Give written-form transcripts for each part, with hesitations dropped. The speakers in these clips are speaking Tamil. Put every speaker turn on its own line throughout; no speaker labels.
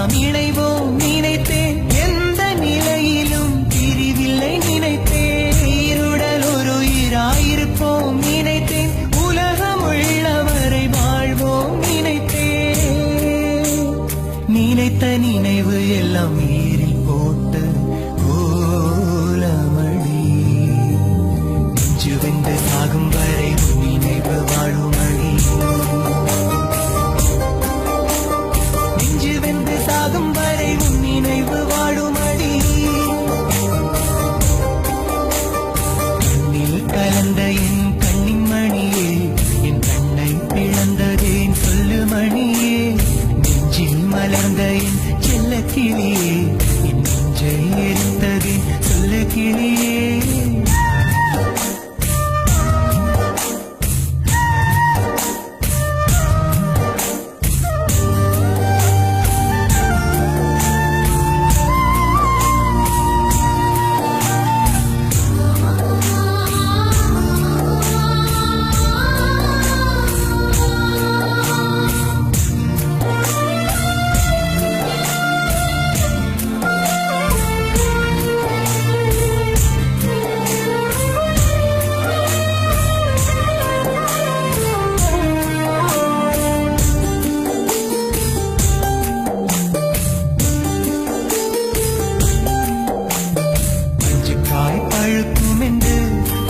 நாம் இணைவோம் நினைத்தேன் எந்த நிலையிலும் பிரிவில்லை நினைத்தேன் ஈருடல் ஒரு உயிராயிருப்போம் நினைத்தேன் உலகம் உள்ளவரை வாழ்வோம் நினைத்தேன் நினைத்த நினைவு எல்லாம் நீரில் போட்டு ஓலமடி நெஞ்சு வெந்து சாகும் வரை நினைவு வாழுமடி நெஞ்சு வெந்து சாகும் வரை உன் நினைவு வாழுமடி கண்ணில் கலந்த என் கண்ணின் மணியே என் கண்ணை பிளந்ததேன் சொல்லு மணியே நெஞ்சில் மலர்ந்த என் செல்ல கிளியே என் நெஞ்சை எரித்ததேன் சொல்லு கிளியே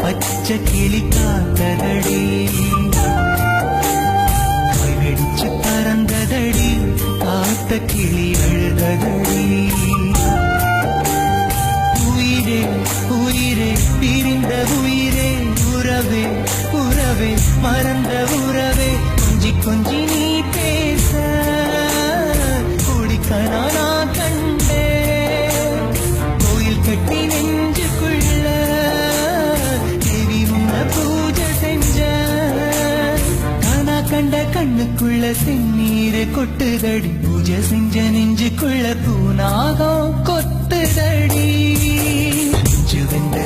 பச்சை கிளி காத்ததடி வெடிச்சு பறந்ததடி காத்த கிளி அழுததடி உயிரே உயிரே பிரிந்த உயிரே உறவே உறவே மறந்த உறவே கொஞ்சி கொஞ்சி நீ பேச குடிக்கனா நான் கண்டே கோயில் கட்டி நெஞ்சுக்குள்ள பூஜை செஞ்ச கானா கண்ட கண்ணுக்குள்ள செந்நீரை கொட்டுதடி பூஜை செஞ்ச நெஞ்சுக்குள்ள பூனாகம் கொத்துதடி நெஞ்சு வெந்த